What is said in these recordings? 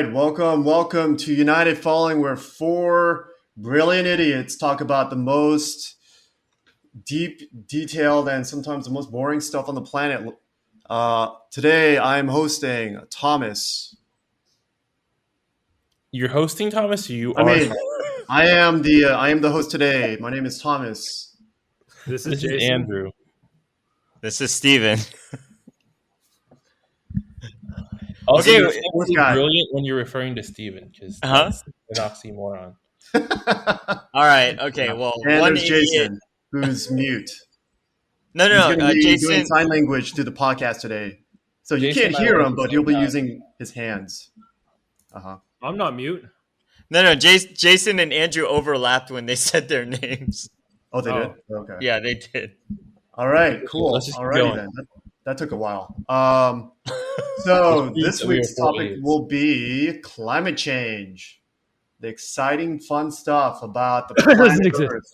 right, welcome to United Falling, where four brilliant idiots talk about the most deep, detailed, and sometimes the most boring stuff on the planet. Today, I'm hosting Thomas. You're hosting, Thomas? Or you I are? mean, I am the host today. My name is Thomas. This This is is Jason. Andrew. This is Steven. Also, Okay, you're fourth technically guy. brilliant when you're referring to Steven, because Uh-huh. that's an oxymoron. All right. Okay. Well, And one there's idiot. Jason, who's mute. No, He's no, going no. to be doing Jason. sign language through the podcast today. So you Jason can't and I hear work him, the but same he'll be time. using his hands. I'm not mute. No. Jason and Andrew overlapped when they said their names. Oh, they did? Oh. Okay. Yeah, they did. All right, cool. Let's just keep Alrighty going. then. That took a while. So this We are week's four topic idiots. will be climate change. The exciting, fun stuff about the planet doesn't exist. Earth.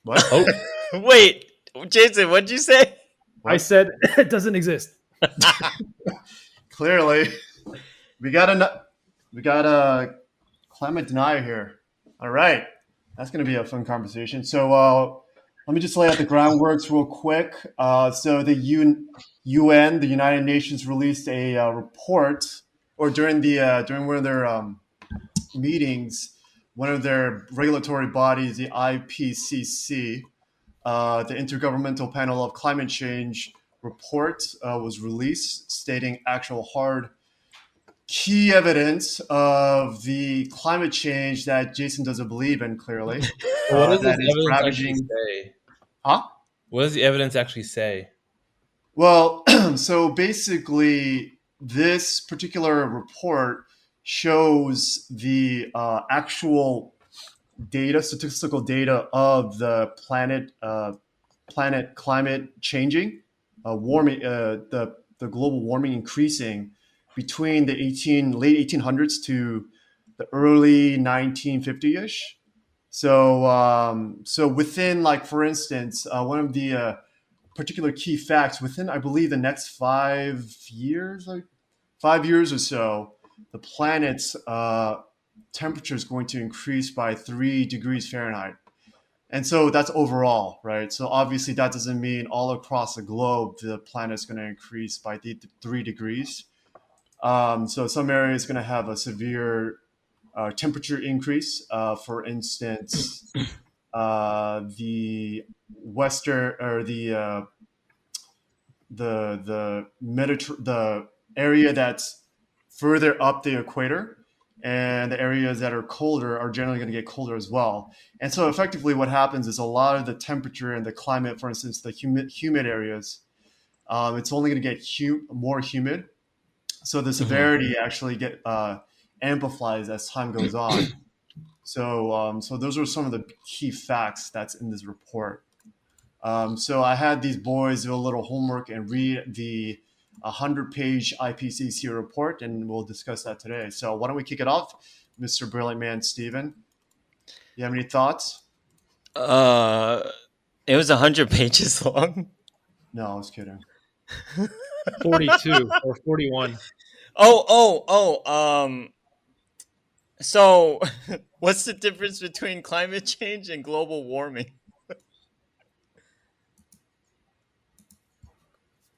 What? Oh, Wait, Jason, what'd you say? I said it doesn't exist. Clearly, we got a climate denier here. All right, that's going to be a fun conversation. So let me just lay out the groundworks real quick. So the UN, the United Nations, released a report, or during one of their meetings, one of their regulatory bodies, the IPCC, the Intergovernmental Panel of Climate Change report was released, stating actual hard key evidence of the climate change that Jason doesn't believe in, clearly. what does that this is evidence ravaging. actually say? Huh? What does the evidence actually say? Well, so basically, this particular report shows the actual data, statistical data of the planet climate changing, warming, the global warming increasing between the late 1800s to the early 1950-ish. So within, like, for instance, one of the particular key facts, within, I believe, the next 5 years, like 5 years or so, the planet's temperature is going to increase by 3 degrees Fahrenheit. And so that's overall, right? So obviously that doesn't mean all across the globe the planet's going to increase by 3 degrees. So some areas going to have a severe temperature increase. For instance, the western, or the area that's further up the equator, and the areas that are colder are generally going to get colder as well. And so effectively what happens is a lot of the temperature and the climate, for instance, the humid areas, it's only going to get more humid. So the severity actually amplifies as time goes on. So those are some of the key facts that's in this report. So I had these boys do a little homework and read the 100-page IPCC report, and we'll discuss that today. So why don't we kick it off, Mr. Brilliant Man Steven? You have any thoughts? It was 100 pages long. No, I was kidding. 42 or 41. So, what's the difference between climate change and global warming?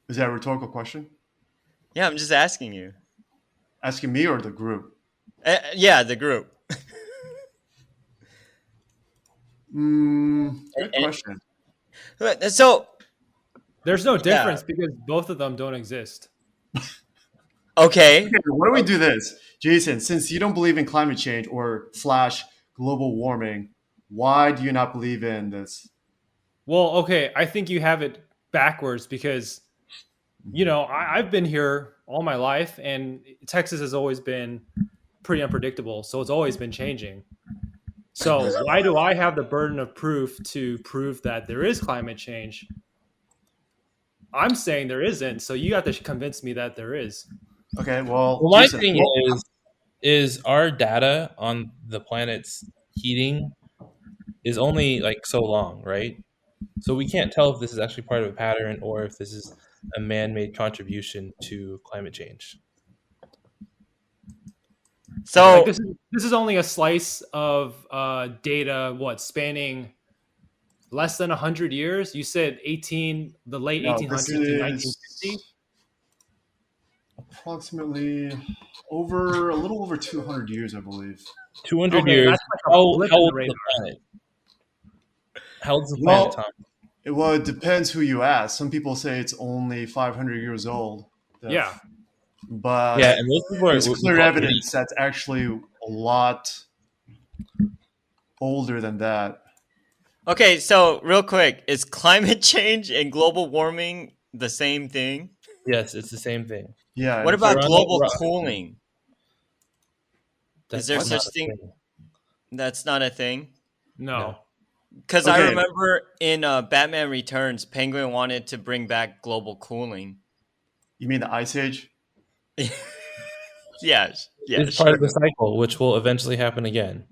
Is that a rhetorical question? Yeah, I'm just asking you. Asking me or the group? Yeah, the group. Good question. So, There's no difference because both of them don't exist. okay. Why don't we do this? Jason, since you don't believe in climate change or / global warming, why do you not believe in this? Well, okay, I think you have it backwards because, I've been here all my life and Texas has always been pretty unpredictable. So it's always been changing. So why do I have the burden of proof to prove that there is climate change? I'm saying there isn't. So you have to convince me that there is. Okay, well, Well, my Jason, thing is our data on the planet's heating is only like so long, right? So we can't tell if this is actually part of a pattern or if this is a man-made contribution to climate change. So Like this is only a slice of data. What, spanning less than 100 years? You said the late No, this 1800s to 1950. is approximately over a little over 200 years, I believe. 200 Okay, years. that's like a How blip how in the old is radar. the planet? How old is the planet, Tom? Well, it depends who you ask. Some people say it's only 500 years old. Yeah. But Yeah, and most people are there's we clear call it evidence that's actually a lot older than that. okay, so real quick, is climate change and global warming the same thing? Yes, it's the same thing. Yeah. What in about fact, global cooling? That's there not such a thing? That's not a thing? No. Because I Okay. remember in Batman Returns, Penguin wanted to bring back global cooling. you mean the Ice Age? Yes. Yeah, It's part sure. of the cycle, which will eventually happen again.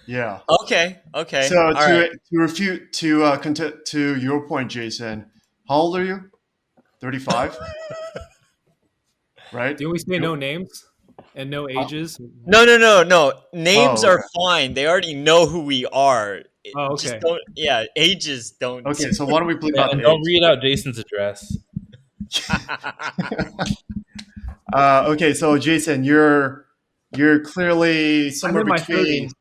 Yeah. Okay. Okay. So All right. to refute to your point, Jason, how old are you? 35, right? Do we say no names and no ages? No. Names Oh, are okay. fine. They already know who we are. Oh, Just okay. don't. Yeah, ages don't. Okay, so why don't we bleep And, out and the don't age? read out Jason's address. Okay, so Jason, you're clearly somewhere I'm in my between. 30s.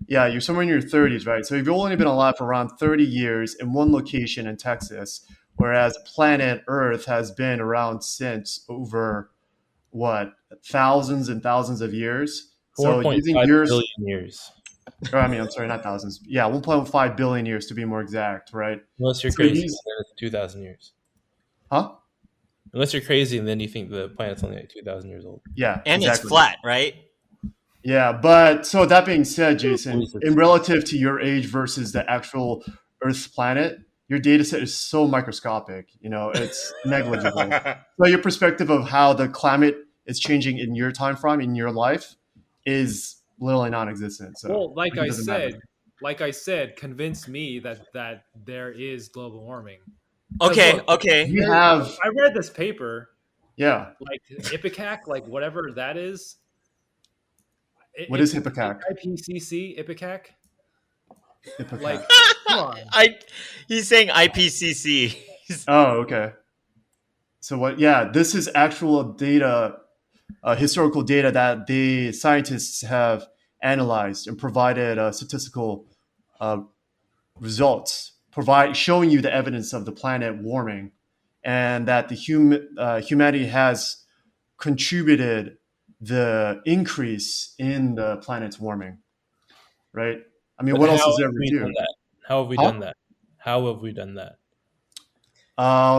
Yeah, you're somewhere in your 30s, right? So you've only been alive for around 30 years in one location in Texas, whereas planet Earth has been around since over what, thousands and thousands of years. So using 4.5 yours, billion years. or I mean, I'm sorry, not thousands. Yeah, 1.5 billion years to be more exact, right? Unless you're So crazy, use, then it's 2,000 years. huh? Unless you're crazy, and then you think the planet's only like 2,000 years old. Yeah, And exactly. it's flat, right? Yeah, but so that being said, Jason, Please, it's- in relative to your age versus the actual Earth's planet, your data set is so microscopic. You know, it's negligible. So your perspective of how the climate is changing in your time frame in your life is literally non-existent. So Well, like it I doesn't matter. said, convince me that there is global warming. Okay. Look, Okay. We have, I read this paper, yeah. like Ipecac, like whatever that is. What is Ipecac? IPCC, Ipecac. Ipecac. Like, come on. He's saying IPCC. Oh, okay. So what? Yeah, this is actual data, historical data that the scientists have analyzed and provided statistical uh, results, showing you the evidence of the planet warming, and that the humanity has contributed the increase in the planet's warming. Right? I mean, But what how else is there have to we do? done that? How have we Huh? done that? How have we done that?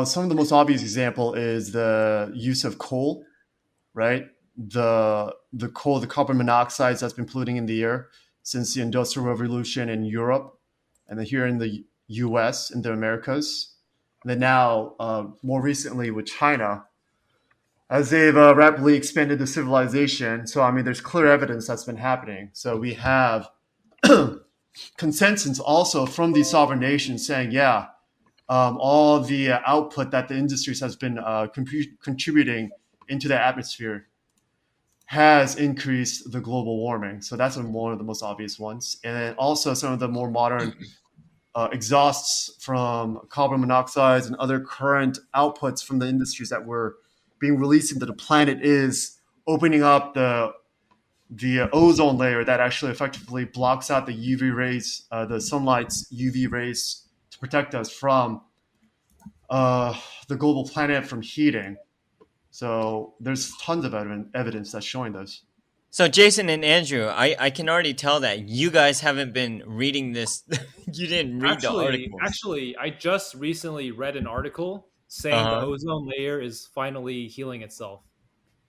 Some of the most obvious example is the use of coal, right? The coal, the carbon monoxide that's been polluting in the air since the Industrial Revolution in Europe, and then here in the U.S. in the Americas, and then now more recently with China, as they've rapidly expanded the civilization. So I mean, there's clear evidence that's been happening. So we have consensus also from these sovereign nations saying, yeah, all the output that the industries has been contributing into the atmosphere has increased the global warming. So that's one of the most obvious ones. And then also some of the more modern exhausts from carbon monoxides and other current outputs from the industries that were being released into the planet is opening up the ozone layer that actually effectively blocks out the UV rays, the sunlight's UV rays to protect us from the global planet from heating. So there's tons of evidence that's showing this. So Jason and Andrew, I can already tell that you guys haven't been reading this. You didn't read the article. Actually, I just recently read an article saying the ozone layer is finally healing itself.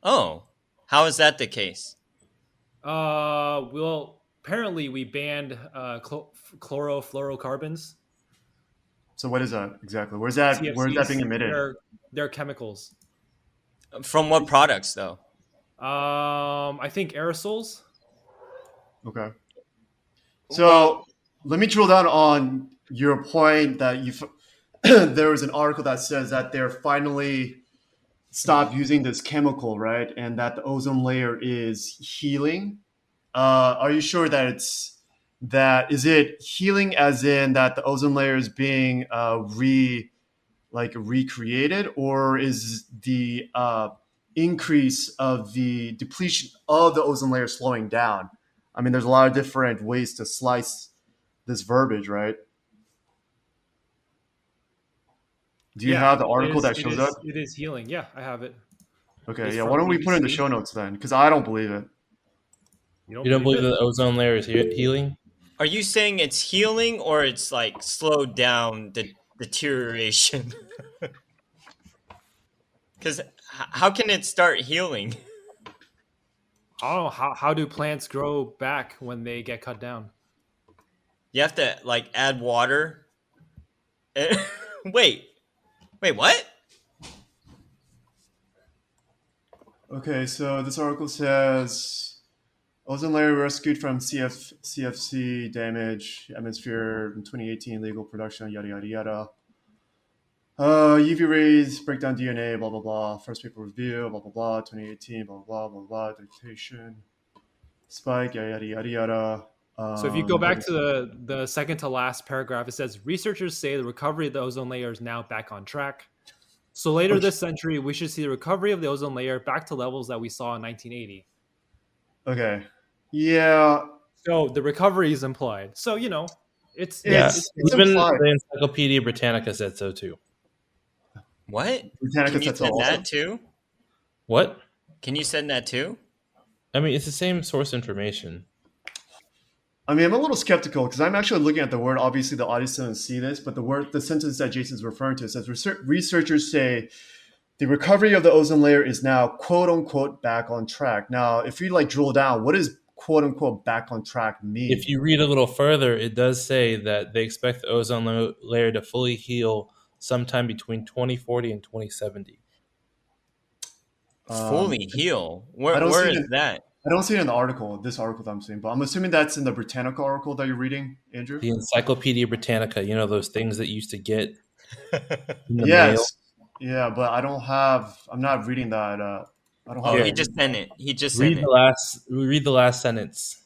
Oh, how is that the case? Well, apparently we banned chlorofluorocarbons. So what is that exactly? Where's that being emitted? They're chemicals. From what products, though? I think aerosols. Okay. So let me drill down on your point that there was an article that says that they're finally stopped using this chemical, right? And that the ozone layer is healing. are you sure that is it healing as in that the ozone layer is being recreated, or is the increase of the depletion of the ozone layer slowing down? I mean, there's a lot of different ways to slice this verbiage, right? Do you Yeah, have the article that shows up? it is healing. Yeah, I have it. Okay, It's yeah. from Why don't we put it in the BBC. show notes then? Because I don't believe it. You don't You don't believe believe it? that the ozone layer is healing? Are you saying it's healing or it's like slowed down the deterioration? Because how can it start healing? I don't know how do plants grow back when they get cut down? You have to like add water. Wait, what? Okay, so this article says ozone layer rescued from CFC damage, atmosphere in 2018, legal production, yada yada yada. UV rays break down DNA, blah blah blah. First paper review, blah blah blah. 2018, blah blah blah blah. Dictation, spike, yada yada yada yada. So if you go back to the second to last paragraph, it says researchers say the recovery of the ozone layer is now back on track. So later this century, we should see the recovery of the ozone layer back to levels that we saw in 1980. Okay, yeah, So the recovery is implied. So it's Yeah, it's even implied. the Encyclopedia Britannica said so too. What? Britannica Can you said so send also. that too? What? Can you send that too? I mean, it's the same source information. I mean, I'm a little skeptical because I'm actually looking at the word. Obviously, the audience doesn't see this, but the sentence that Jason's referring to says researchers say the recovery of the ozone layer is now quote unquote back on track. Now, if you drill down, what does quote unquote back on track mean? If you read a little further, it does say that they expect the ozone layer to fully heal sometime between 2040 and 2070. Fully heal? I don't Where see it is that? I don't see it in the article, this article that I'm seeing, but I'm assuming that's in the Britannica article that you're reading, Andrew. The Encyclopedia Britannica, those things that you used to get in the mail. Yes, yeah, but I'm not reading that. I don't have. Oh, he just sent it. He just Read sent it. read the last sentence.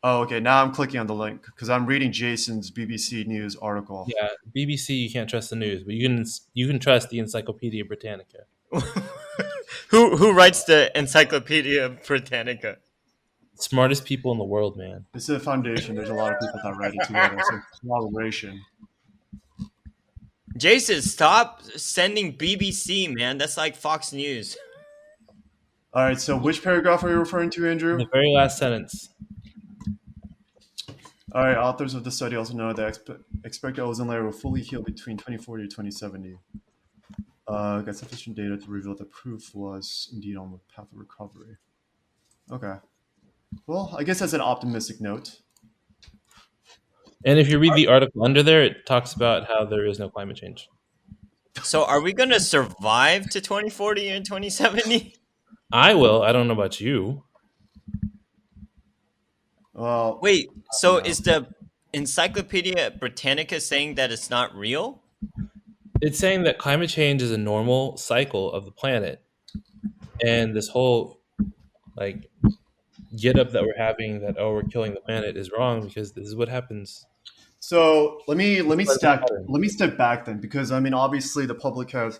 Oh, okay. Now I'm clicking on the link because I'm reading Jason's BBC News article. Yeah, BBC, you can't trust the news, but you can trust the Encyclopedia Britannica. Who writes the Encyclopedia Britannica? Smartest people in the world, man. It's a foundation. There's a lot of people that write it together. It's a collaboration. Jason, stop sending BBC, man. That's like Fox News. All right. So which paragraph are you referring to, Andrew? The very last sentence. All right. Authors of the study also know that expected ozone layer will fully heal between 2040 to 2070. Got sufficient data to reveal the proof was indeed on the path of recovery. Okay. Well, I guess that's an optimistic note. And if you read the article under there, it talks about how there is no climate change. So are we going to survive to 2040 and 2070? I will. I don't know about you. Well, Wait, so is the Encyclopedia Britannica saying that it's not real? It's saying that climate change is a normal cycle of the planet. And this whole get up that we're having that we're killing the planet is wrong because this is what happens. so let me step back then, because I mean, obviously the public has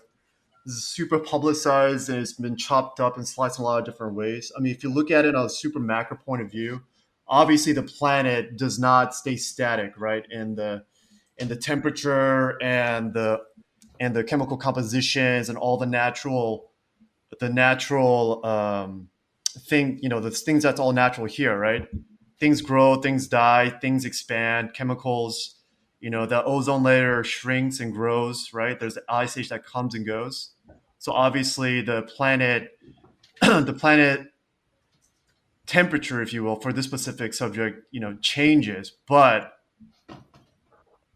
this is super publicized and it's been chopped up and sliced in a lot of different ways. I mean, if you look at it on a super macro point of view, obviously the planet does not stay static, right? And the temperature and the chemical compositions and all the natural thing, the things that's all natural here, right? Things grow, things die, things expand, chemicals, the ozone layer shrinks and grows, right? There's the ice age that comes and goes. So obviously the planet, the planet temperature, if you will, for this specific subject, changes. But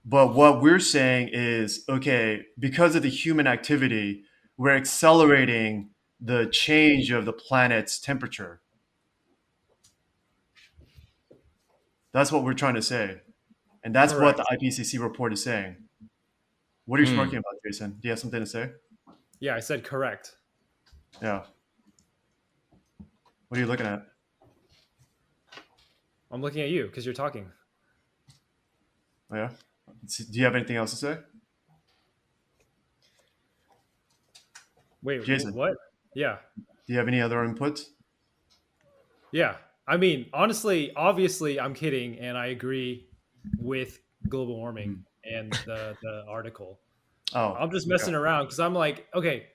what we're saying is, okay, because of the human activity, we're accelerating the change of the planet's temperature. That's what we're trying to say. And that's Correct. what the IPCC report is saying. What are you smirking about, Jason? Do you have something to say? Yeah, I said correct. Yeah. What are you looking at? I'm looking at you because you're talking. Yeah. Do you have anything else to say, Wait, Jason? what? Yeah. Do you have any other input? Yeah. I mean, honestly, obviously, I'm kidding, and I agree with global warming and the article. Oh, I'm just messing around because I'm like, okay,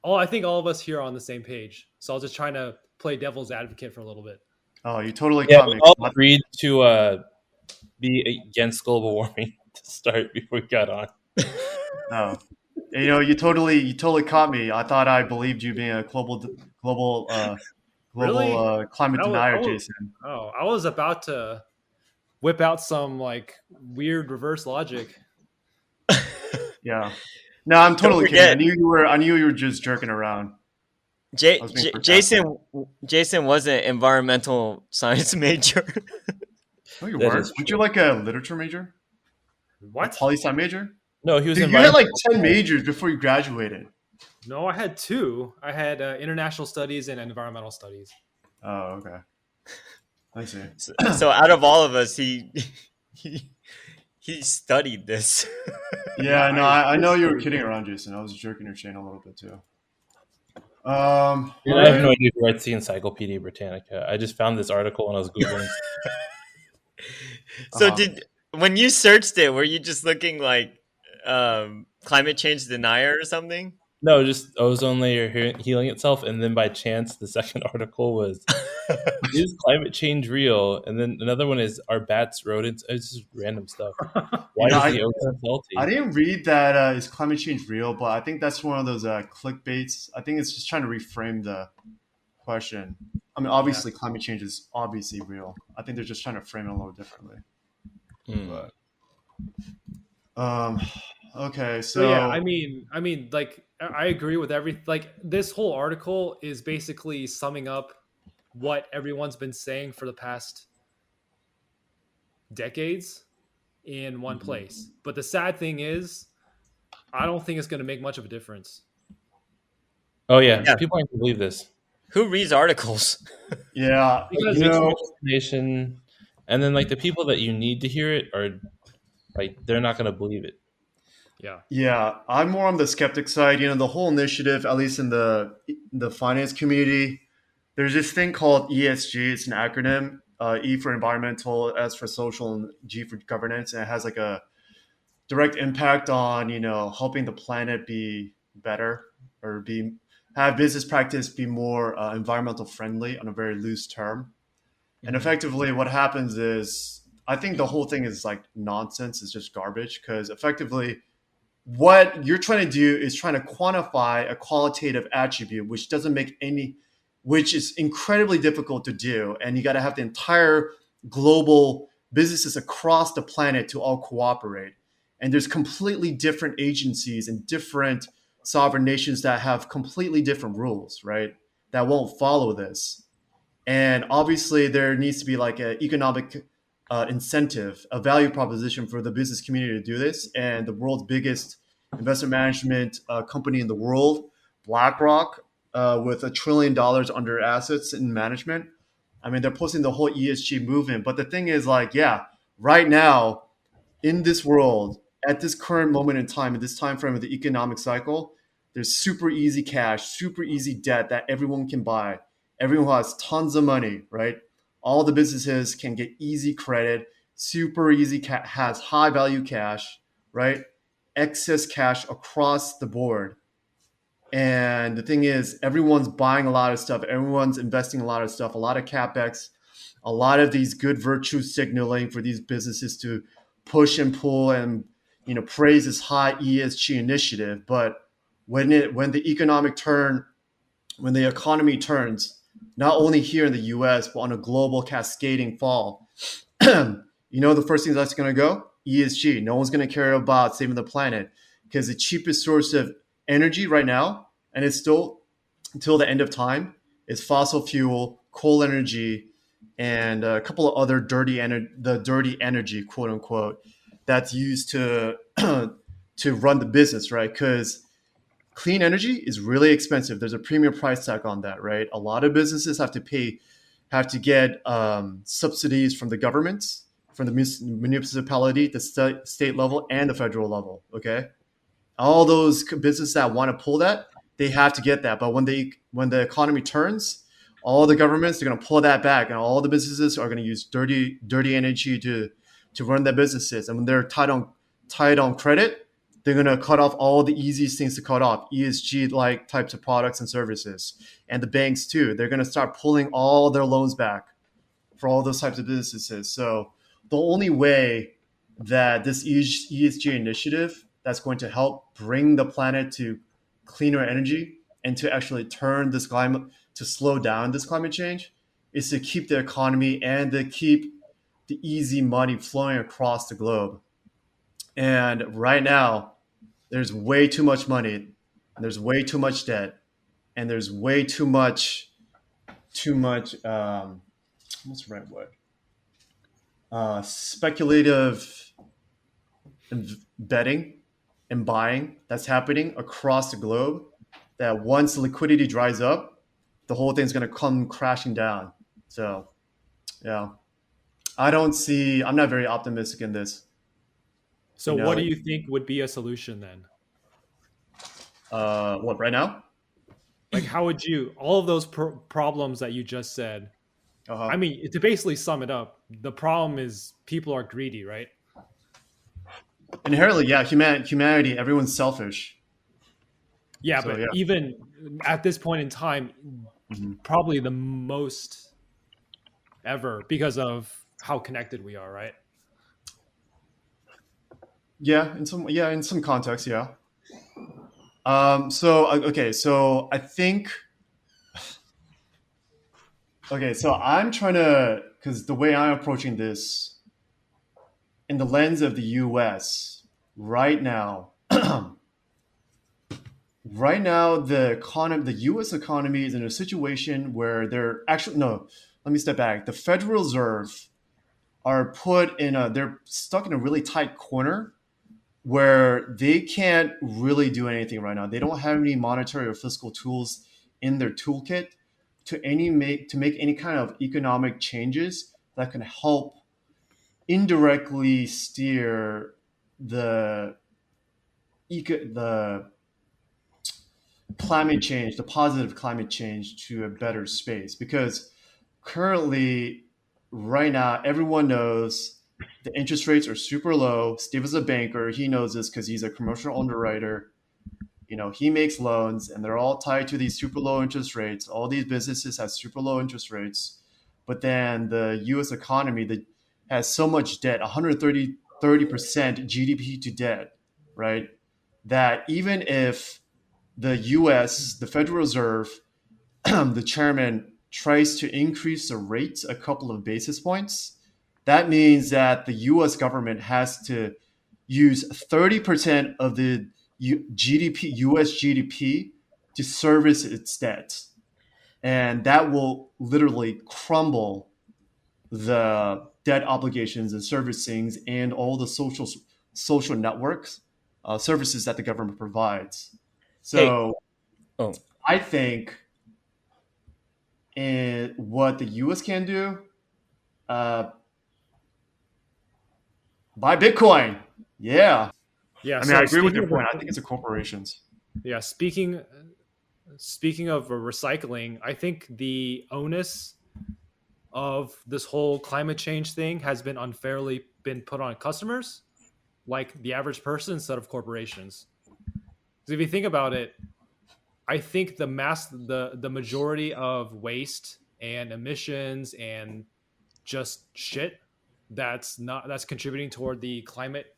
I think all of us here are on the same page. So I was just trying to play devil's advocate for a little bit. Oh, you totally Yeah, caught we me. all agreed to be against global warming to start before we got on. Oh, you totally caught me. I thought I believed you being a global Really? climate I denier, was, Jason. I was about to whip out some like weird reverse logic. Yeah. No, I'm Don't totally kidding. forget- I knew you were just jerking around. I was being sarcastic. Jason was an environmental science major. No, you That weren't. is Weren't true. you like a literature major? What? Poli sci major? No, he was Dude, you had like environmental 10 majors before you graduated. No, I had two. I had international studies and environmental studies. Oh, okay. I see. So out of all of us, he studied this. Yeah, no, I know you were I- kidding around, Jason. I was jerking your chain a little bit too. Dude, I have alright. no idea who writes the Encyclopedia Britannica. I just found this article when I was googling. So Uh-huh. when you searched it, were you just looking like climate change denier or something? No, just ozone layer healing itself, and then by chance, the second article was "Is climate change real?" And then another one is "Are bats rodents?" It's just random stuff. Why know, is the ozone salty? I didn't read that is climate change real, but I think that's one of those clickbaits. I think it's just trying to reframe the question. I mean, obviously, climate change is obviously real. I think they're just trying to frame it a little differently. But, okay, So yeah, I mean, like I agree with everything. Like this whole article is basically summing up what everyone's been saying for the past decades in one place. But the sad thing is, I don't think it's going to make much of a difference. Oh yeah, Yeah. people aren't gonna believe this. Who reads articles? yeah, Because you Way too know, much information, and then like the people that you need to hear it are like they're not gonna believe it. yeah, I'm more on the skeptic side. The whole initiative, at least in the finance community, there's this thing called ESG. It's an acronym. E for environmental, S for social, and G for governance. And it has like a direct impact on helping the planet be better or have business practice be more environmental friendly on a very loose term. And effectively, what happens is, I think the whole thing is like nonsense. It's just garbage because effectively, what you're trying to do is trying to quantify a qualitative attribute, which is incredibly difficult to do. And you got to have the entire global businesses across the planet to all cooperate. And there's completely different agencies and different sovereign nations that have completely different rules, right? That won't follow this. And obviously, there needs to be like an economic incentive, a value proposition for the business community to do this. And the world's biggest investment management company in the world, BlackRock, with $1 trillion under assets in management. I mean, they're pushing the whole ESG movement. But the thing is, like, yeah, right now in this world, at this current moment in time, in this time frame of the economic cycle, there's super easy cash, super easy debt that everyone can buy. Everyone who has tons of money, right? All the businesses can get easy credit, super easy, has high value cash, right? Excess cash across the board. And the thing is, everyone's buying a lot of stuff. Everyone's investing a lot of stuff, a lot of CapEx, a lot of these good virtue signaling for these businesses to push and pull and praise this high ESG initiative. But when the economy turns, not only here in the US, but on a global cascading fall, the first thing that's going to go? ESG. No one's going to care about saving the planet because the cheapest source of energy right now, and it's still until the end of time, is fossil fuel, coal energy, and a couple of other dirty energy, quote unquote, that's used to to run the business, right? Because clean energy is really expensive. There's a premium price tag on that, right? A lot of businesses have to pay have to get subsidies from the governments, from the municipality, the state level, and the federal level. Okay, all those businesses that want to pull that, they have to get that. But when the economy turns, all the governments, they're going to pull that back, and all the businesses are going to use dirty energy to run their businesses. And when they're tight on credit, they're going to cut off all the easiest things to cut off, ESG like types of products and services. And the banks too, they're going to start pulling all their loans back for all those types of businesses. So the only way that this ESG initiative that's going to help bring the planet to cleaner energy and to actually turn this climate, to slow down this climate change, is to keep the economy and to keep the easy money flowing across the globe. And right now, there's way too much money, and there's way too much debt, and there's way too much what's the right word? Speculative betting and buying that's happening across the globe, that once liquidity dries up, the whole thing's going to come crashing down. So, yeah, I'm not very optimistic in this. So what do you think would be a solution then? What, right now? Like, how would you, all of those problems that you just said, I mean, to basically sum it up, the problem is people are greedy, right? Inherently, yeah, humanity, everyone's selfish. Yeah, so, but even at this point in time, probably the most ever, because of how connected we are, right? Yeah, in some context, yeah. So I think. Okay, so I'm trying to, because the way I'm approaching this, in the lens of the U.S. right now, the U.S. economy is in a situation where they're actually no. Let me step back. The Federal Reserve they're stuck in a really tight corner where they can't really do anything right now. They don't have any monetary or fiscal tools in their toolkit to make any kind of economic changes that can help indirectly steer the climate change, the positive climate change, to a better space. Because currently, right now, everyone knows the interest rates are super low. Steve is a banker. He knows this because he's a commercial underwriter. He makes loans, and they're all tied to these super low interest rates. All these businesses have super low interest rates. But then the U.S. economy has so much debt, 30% GDP to debt, right? That even if the U.S., the Federal Reserve, the chairman tries to increase the rates a couple of basis points, that means that the U.S. government has to use 30% of the U.S. GDP to service its debt. And that will literally crumble the debt obligations and servicings and all the social networks, services that the government provides. So I think what the U.S. can do, buy Bitcoin. Yeah. Yeah. I mean, I agree with your point. I think it's the corporations. Yeah. Speaking of recycling, I think the onus of this whole climate change thing has been unfairly put on customers, like the average person, instead of corporations. Because if you think about it, I think the majority of waste and emissions and just shit that's contributing toward the climate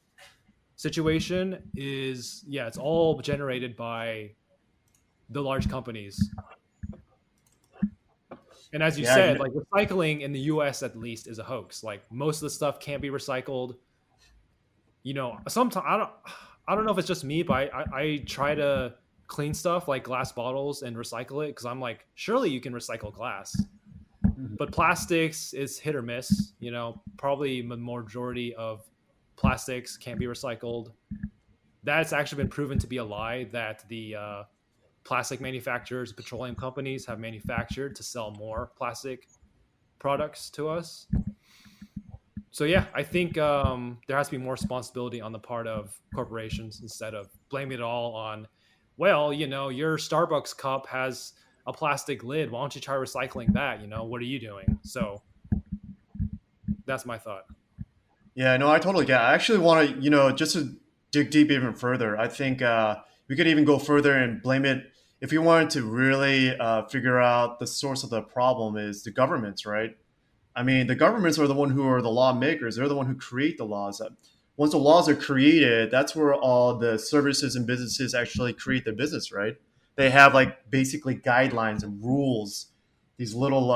situation is, it's all generated by the large companies. And as you said, like, recycling in the US at least is a hoax. Like, most of the stuff can't be recycled. Sometimes I don't know if it's just me, but I try to clean stuff like glass bottles and recycle it, because I'm like, surely you can recycle glass. But plastics is hit or miss. Probably the majority of plastics can't be recycled. That's actually been proven to be a lie, that the plastic manufacturers, petroleum companies have manufactured to sell more plastic products to us. So yeah, I think there has to be more responsibility on the part of corporations instead of blaming it all on, well, your Starbucks cup has a plastic lid. Why don't you try recycling that? What are you doing? So that's my thought. Yeah, no, I totally get it. I actually want to, just to dig deep even further, I think we could even go further and blame it. If we wanted to really figure out the source of the problem is the governments, right? I mean, the governments are the one who are the lawmakers. They're the one who create the laws. Once the laws are created, that's where all the services and businesses actually create their business, right? They have like basically guidelines and rules, these little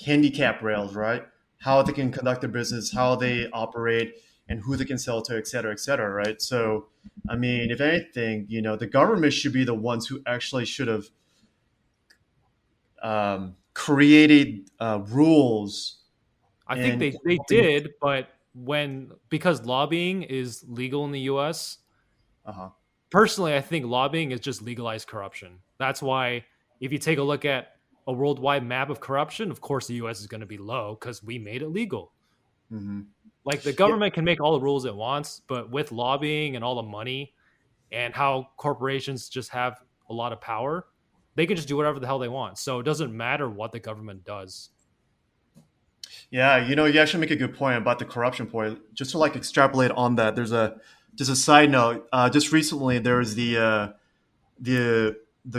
handicap rails, right? How they can conduct their business, how they operate, and who they can sell to, et cetera, right? So, I mean, if anything, the government should be the ones who actually should have created rules. I think they did, but because lobbying is legal in the US, Uh-huh. personally, I think lobbying is just legalized corruption. That's why if you take a look at a worldwide map of corruption, of course the US is going to be low because we made it legal. Mm-hmm. Like the government can make all the rules it wants, but with lobbying and all the money and how corporations just have a lot of power, they can just do whatever the hell they want. So it doesn't matter what the government does. Yeah, you actually make a good point about the corruption point. Just to like extrapolate on that, there's just a side note. Just recently, there was the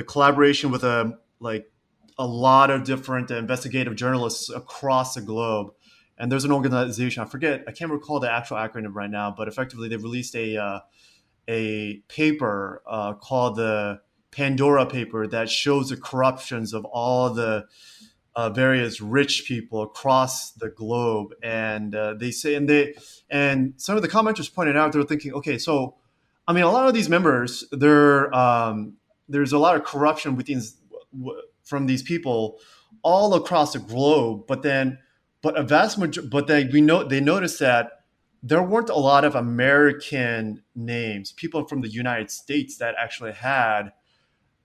collaboration with a lot of different investigative journalists across the globe, and there's an organization. I can't recall the actual acronym right now, but effectively they released a paper called the Pandora paper that shows the corruptions of all the various rich people across the globe, and they say, and some of the commenters pointed out, they're thinking, okay, so I mean, a lot of these members, there's a lot of corruption from these people all across the globe, but then they noticed that there weren't a lot of American names, people from the United States that actually had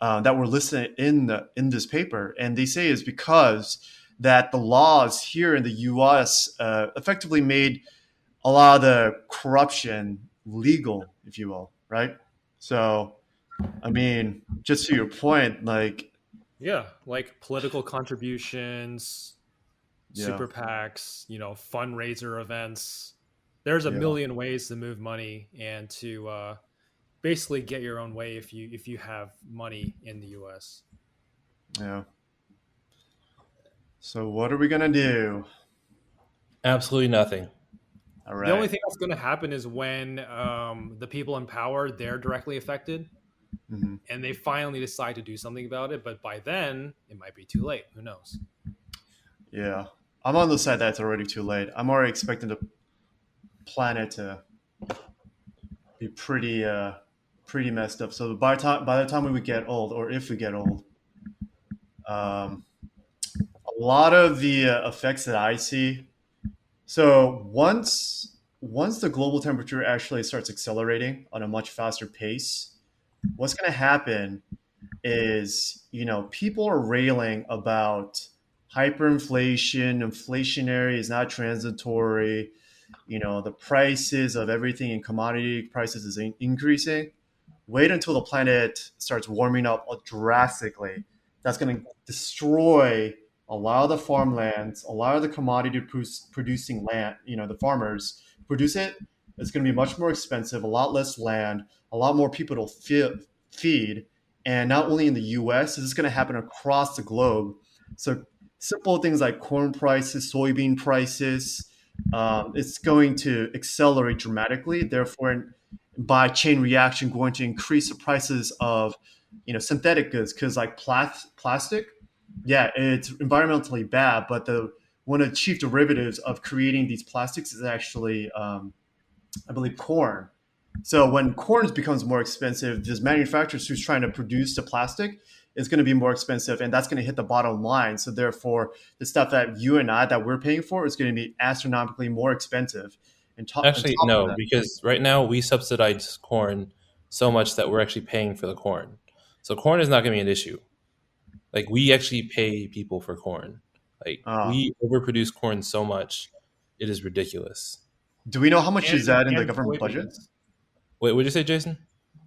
that were listed in this paper, and they say is because that the laws here in the U.S. Effectively made a lot of the corruption legal, if you will, right? So, I mean, just to your point, like, Yeah, like political contributions, yeah, super PACs, fundraiser events. There's a yeah, million ways to move money and to basically get your own way if you have money in the US. yeah. So, what are we gonna do? Absolutely nothing. All The only right. thing that's going to happen is when the people in power, they're directly affected Mm-hmm. and they finally decide to do something about it. But by then, it might be too late. Who knows? Yeah, I'm on the side that it's already too late. I'm already expecting the planet to be pretty messed up. So by the time we would get old, or if we get old, um, a lot of the effects that I see. So once the global temperature actually starts accelerating on a much faster pace, what's going to happen is, people are railing about hyperinflation, inflationary is not transitory, the prices of everything in commodity prices is increasing. Wait until the planet starts warming up drastically. That's going to destroy a lot of the farmlands, a lot of the commodity producing land, the farmers produce it. It's going to be much more expensive, a lot less land, a lot more people to feed. And not only in the US, this is going to happen across the globe. So simple things like corn prices, soybean prices, it's going to accelerate dramatically. Therefore, by chain reaction, going to increase the prices of synthetic goods, because like plastic, yeah, it's environmentally bad, but the one of the chief derivatives of creating these plastics is actually, I believe, corn. So when corn becomes more expensive, this manufacturers who's trying to produce the plastic is going to be more expensive, and that's going to hit the bottom line. So therefore, the stuff that you and I that we're paying for is going to be astronomically more expensive. On Actually, top of no, that, because right now we subsidize corn so much that we're actually paying for the corn. So corn is not going to be an issue. Like we actually pay people for corn. Like Ah. we overproduce corn so much, it is ridiculous. Do we know how much is that in the And government budget? soybeans. Wait, what'd you say, Jason?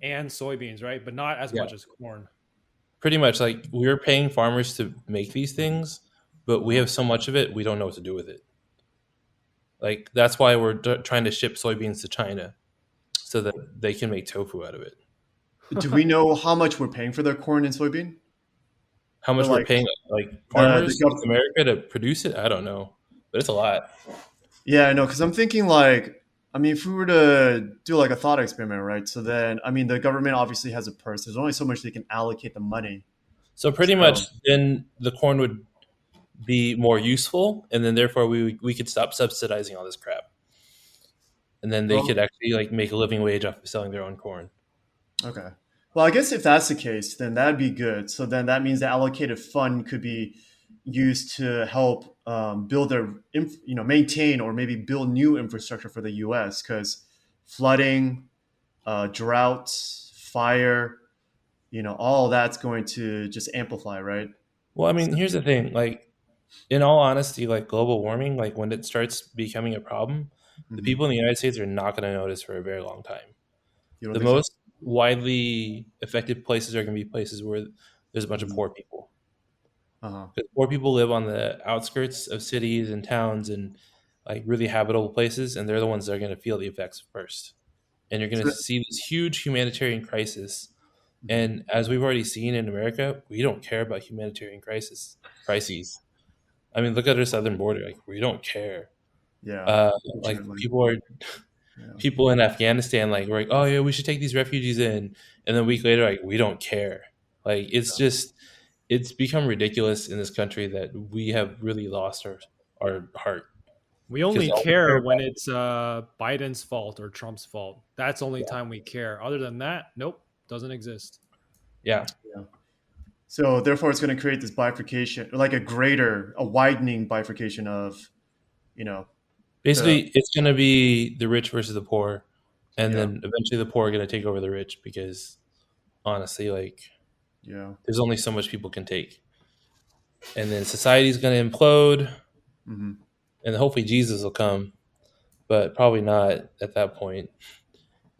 And soybeans, right? But not as Yeah. much as corn. Pretty much, like we're paying farmers to make these things, but we have so much of it, we don't know what to do with it. Like that's why we're trying to ship soybeans to China so that they can make tofu out of it. Do we know how much we're paying for the corn and soybean? How much But, we're like, paying like the farmers in gov- America to produce it, I don't know, but it's a lot. Yeah, I know, because I'm thinking like, I mean, if we were to do like a thought experiment, right? So then, I mean, the government obviously has a purse. There's only so much they can allocate the money. So pretty So, much, then the corn would be more useful, and then therefore we could stop subsidizing all this crap, and then they well, could actually like make a living wage off of selling their own corn. okay. Well, I guess if that's the case, then that'd be good. So then that means the allocated fund could be used to help build maintain or maybe build new infrastructure for the U.S. because flooding, droughts, fire, all that's going to just amplify, right? Well, I mean, So, here's the thing: like, in all honesty, like global warming, like when it starts becoming a problem, the mhm. people in the United States are not going to notice for a very long time. You don't The think so? most widely affected places are going to be places where there's a bunch of Mhm. poor people. Uh-huh. Because poor people live on the outskirts of cities and towns and like really habitable places, and they're the ones that are going to feel the effects first. And you're going to So, see this huge humanitarian crisis. mhm. And as we've already seen in America, we don't care about humanitarian crises. I mean, look at our southern border. Like, we don't care. Yeah, Like unfortunately. Yeah. people in Afghanistan, like we're like, oh yeah, we should take these refugees in, and then a week later, like we don't care. Like it's become ridiculous in this country that we have really lost our heart We because only all we care care when about, it's Biden's fault or Trump's fault. That's the only time we care. Other than that, nope, doesn't exist. yeah. Yeah. So therefore, it's going to create this bifurcation, like a widening bifurcation of, you know, the Basically, it's going to be the rich versus the poor, and yeah, then eventually the poor are going to take over the rich because honestly, like yeah, there's only so much people can take, and then society's going to implode, hmm and hopefully Jesus will come, but probably not at that point,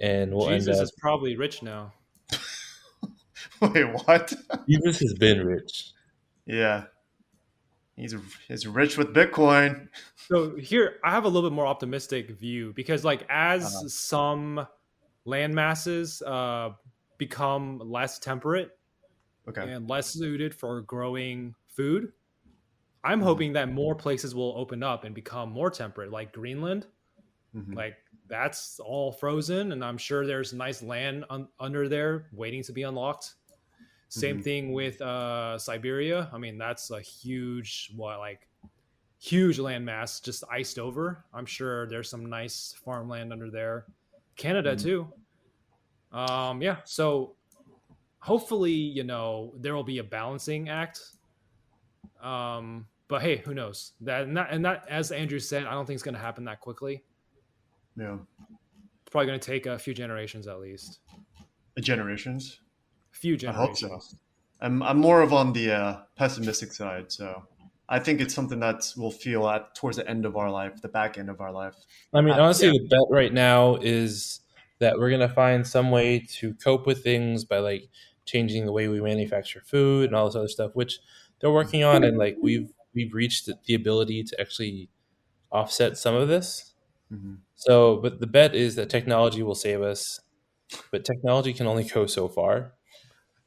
and we'll end Jesus up. is probably rich now. Wait, what? Jesus has been rich. Yeah, he's rich with Bitcoin. So here, I have a little bit more optimistic view because, like, Uh, as some land masses become less temperate okay. and less suited for growing food, I'm hmm hoping that more places will open up and become more temperate, like Greenland. hmm Like that's all frozen, and I'm sure there's nice land under there waiting to be unlocked. Same hmm thing with Siberia. I mean, that's a huge landmass just iced over. I'm sure there's some nice farmland under there. Canada hmm too. Yeah. So hopefully, there will be a balancing act. But hey, who knows? That, as Andrew said, I don't think it's going to happen that quickly. Yeah, It's probably going to take a few generations at least. generations. A few I hope so. generations. I'm more of on the pessimistic side, so I think it's something that we'll feel at towards the end of our life, the back end of our life. I mean, honestly, Yeah. the bet right now is that we're gonna find some way to cope with things by like changing the way we manufacture food and all this other stuff, which they're working on, and like we've reached the ability to actually offset some of this. hmm So, but the bet is that technology will save us, but technology can only go so far.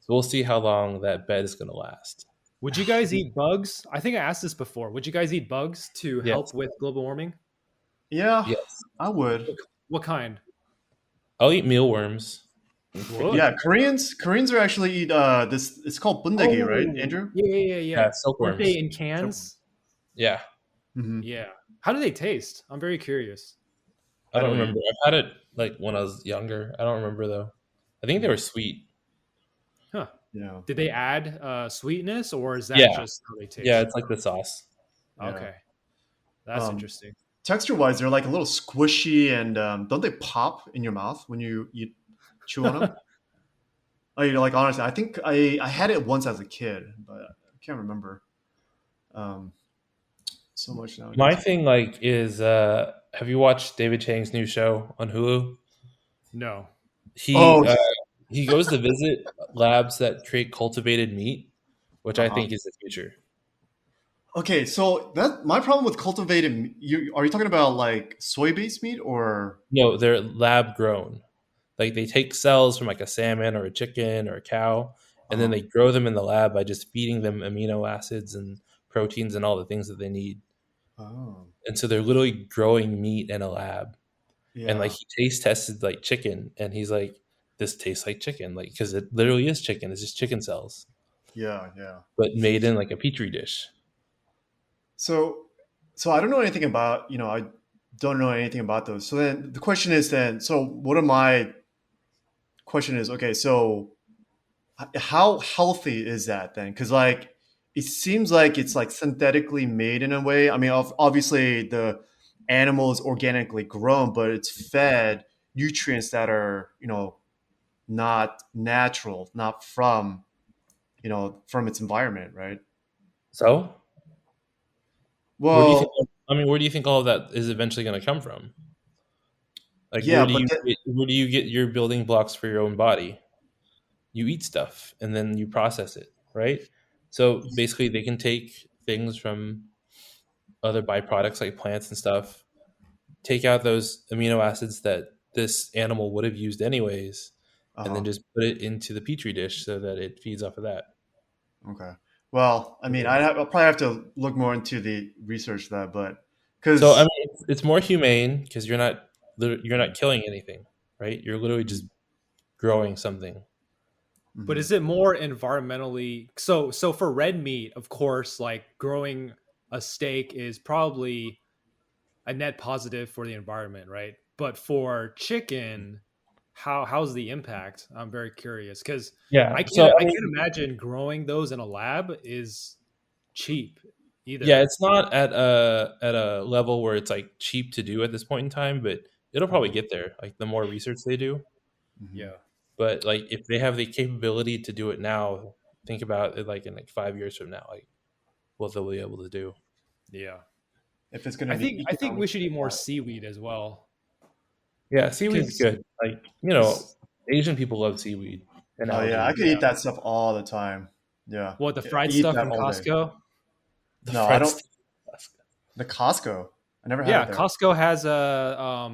So we'll see how long that bet is going to last. Would you guys eat bugs? I think I asked this before. Would you guys eat bugs to help Yes, with global warming? Yeah, yes. I would. What kind? I'll eat mealworms. Yeah, Would. Koreans are actually eat this. It's called bundegi, right, Oh, Andrew? yeah. Yeah, Aren't they silkworms. in cans? Yeah, hmm Yeah. How do they taste? I'm very curious. I I don't don't remember. eat. I've had it like when I was younger. I don't remember though. I think they were sweet. Huh. Yeah, Did they add sweetness or is that Yeah, just how they yeah. taste? It's like the sauce. yeah. Okay. That's Um, interesting. Texture-wise, they're like a little squishy, and don't they pop in your mouth when you chew on them? Oh, you're like honestly, I think I had it once as a kid, but I can't remember. Um, so much nowadays. My thing like is have you watched David Chang's new show on Hulu? No. He Oh, he goes to visit labs that create cultivated meat, which I uh-huh. think is the future. Okay, so that my problem with cultivated. You are you talking about like soy-based meat or? No, they're lab grown. Like they take cells from like a salmon or a chicken or a cow, and then Uh-huh. they grow them in the lab by just feeding them amino acids and proteins and all the things that they need. Oh, And so they're literally growing meat in a lab. And like yeah, he taste tested like chicken, and he's like, "This tastes like chicken," like because it literally is chicken. It's just chicken cells, yeah, yeah. but made in like a petri dish. So, so I don't know anything about, I don't know anything about those. So then the question is then, so what am I question is, okay, so how healthy is that then? Because like it seems like it's like synthetically made in a way. I mean, obviously the animal is organically grown, but it's fed nutrients that are not natural, not from from its environment, right? So, where do you think? Well, I mean, where do you think all of that is eventually going to come from? Like, yeah, but where do you get your building blocks for your own body? You eat stuff and then you process it, right? So basically, they can take things from other byproducts like plants and stuff, take out those amino acids that this animal would have used anyways, and then uh-huh. just put it into the petri dish so that it feeds off of that. Okay. Well, I mean, I'll probably have to look more into the research of that, but So I because mean, it's more humane because you're not killing anything, right? You're literally just growing something. But is it more environmentally so for red meat, of course, like growing a steak is probably a net positive for the environment, right? But for chicken, how's the impact? I'm very curious because Yeah. I So can't I I mean, can't imagine growing those in a lab is cheap yeah, either. it's not at a level where it's like cheap to do at this point in time, but it'll probably get there. Like the more research they do, Yeah. but like if they have the capability to do it now, think about it like in like 5 years from now, like what they'll be able to do. Yeah. if it's going to I be think I think we economic. should eat more seaweed as well. Yeah, seaweed's Cuz good. Like Asian people love seaweed and Oh yeah, I algae. could eat yeah. that stuff all the time. Yeah, What, the I fried eat stuff that from all day. Costco? The No, I fried don't. stuff. The Costco, I never had Yeah, it there. Costco has a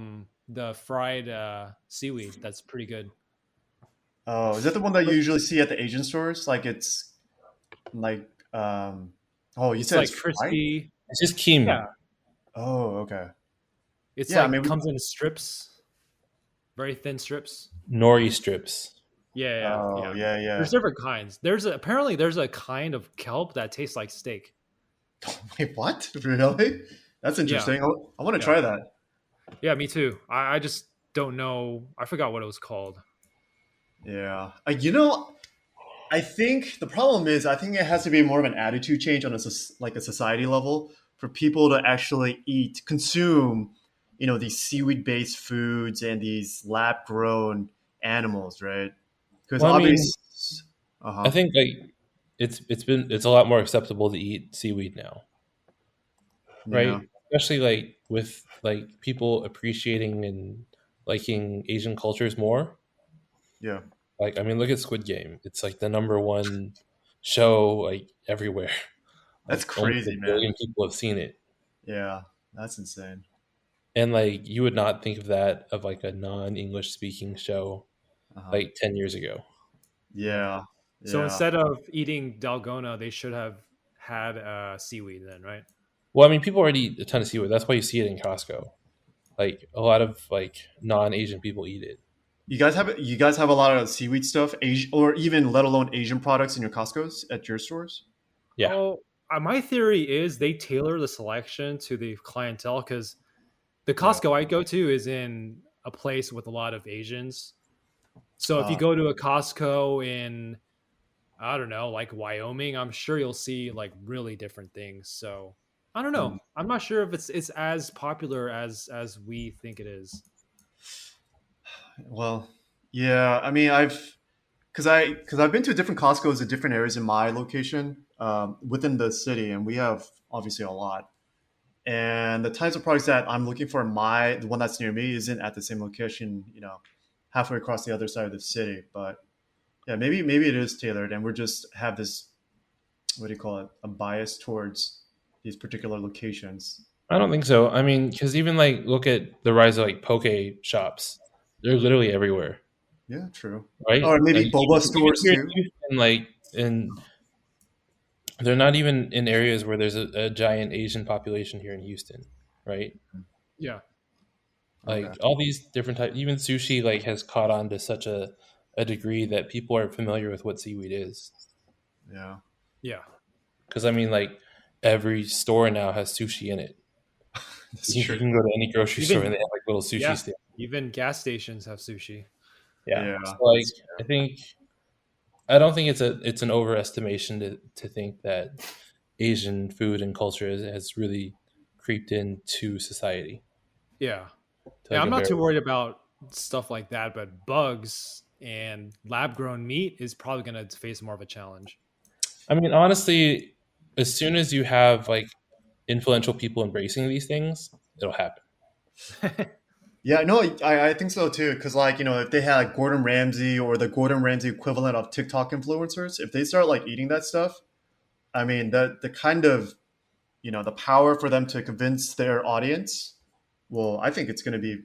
the fried seaweed. That's pretty good. Oh, is that the one that you usually see at the Asian stores? Like it's like oh, you It's said like it's fried? crispy. It's just kim Yeah, Oh, okay. it's Yeah, I like mean, comes in strips, very thin strips. nori strips. Yeah. oh yeah, yeah. There's different kinds. Apparently there's a kind of kelp that tastes like steak. Wait, what? Really? That's Yeah, interesting. I want to yeah, try that. yeah. Me too. I just don't know. I forgot what it was called. Yeah. I think the problem is I think it has to be more of an attitude change on like a society level for people to actually consume, these seaweed based foods and these lab grown animals, right? Because Well, I mean, obviously, uh I huh, think like it's a lot more acceptable to eat seaweed now, yeah, right? Especially like with like people appreciating and liking Asian cultures more. yeah. Like, I mean, look at Squid Game. It's like the number one show like everywhere. That's Like almost a crazy, man. billion people have seen it. Yeah, that's insane. And like you would not think of that of like a non-English speaking show Uh huh. like 10 years ago. Yeah. Yeah, So yeah. instead of eating dalgona, they should have had seaweed then, right? Well, I mean, people already eat a ton of seaweed. That's why you see it in Costco. Like a lot of like non-Asian people eat it. You guys have a lot of seaweed stuff, Asian, or even let alone Asian products in your Costco's at your stores. Yeah. Oh, my theory is they tailor the selection to the clientele because the Yeah. Costco I go to is in a place with a lot of Asians. So if you Uh, go to a Costco in, I don't know, like Wyoming, I'm sure you'll see like really different things. So I don't know. hmm. I'm not sure if it's as popular as we think it is. Well, yeah. I mean, because I've been to different Costco's in different areas in my location within the city, and we have obviously a lot. and the types of products that I'm looking for in the one that's near me isn't at the same location, halfway across the other side of the city. But yeah, maybe it is tailored, and we're just have this, what do you call it, a bias towards these particular locations. I don't think so. I mean, because even like look at the rise of like poke shops. They're literally everywhere, Yeah, true. right? Or maybe Like, boba stores here in too. Houston, like they're not even in areas where there's a giant Asian population here in Houston, right? Yeah. Like Okay. all these different types, even sushi like has caught on to such a degree that people are familiar with what seaweed is. Yeah. Yeah. Because I mean, like every store now has sushi in it. That's You true. can go to any grocery Even- store and they have like little sushi Yeah. stand. Even gas stations have sushi. Yeah. Yeah, So, like that's I don't think it's an overestimation to think that Asian food and culture has really creeped into society. Yeah. to, Yeah, like, I'm a not very- too worried about stuff like that, but bugs and lab grown meat is probably going to face more of a challenge. I mean, honestly, as soon as you have like influential people embracing these things, it'll happen. Yeah, no, I think so too. Because if they had like Gordon Ramsay or the Gordon Ramsay equivalent of TikTok influencers, if they start like eating that stuff, I mean the kind of the power for them to convince their audience, well, I think it's going to be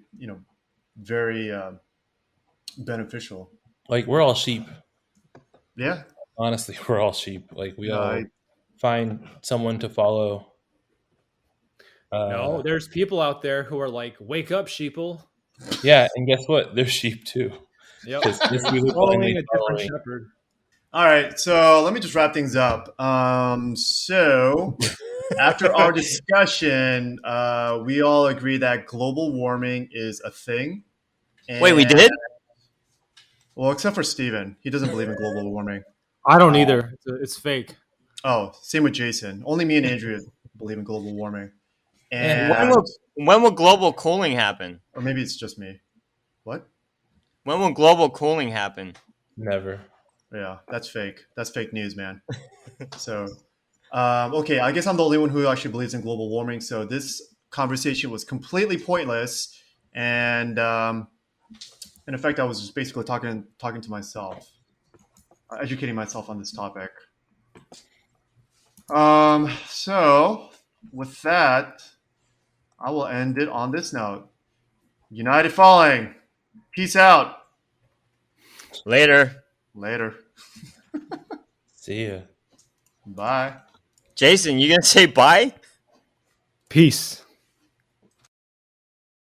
very beneficial. Like we're all sheep. Yeah, Honestly, we're all sheep. Like we Yeah, all I- find someone to follow. No, there's people out there who are like, "Wake up, sheeple!" Yeah, and guess what? They're sheep too. Yep, 'Cause this we look following blindly a different following. shepherd. All right, so let me just wrap things up. So after our discussion, we all agree that global warming is a thing. Wait, we And- did? Well, except for Steven. He doesn't believe in global warming. I don't either. It's fake. Oh, same with Jason. Only me and Andrea believe in global warming. And And, When will global cooling happen? or maybe it's just me. What? When will global cooling happen? Never. Yeah, that's fake. That's fake news, man. So, okay, I guess I'm the only one who actually believes in global warming. So this conversation was completely pointless, and in effect, I was just basically talking to myself, educating myself on this topic. So with that, I will end it on this note. United Falling. Peace out. Later. Later. See ya. Bye. Jason, you gonna say bye? Peace.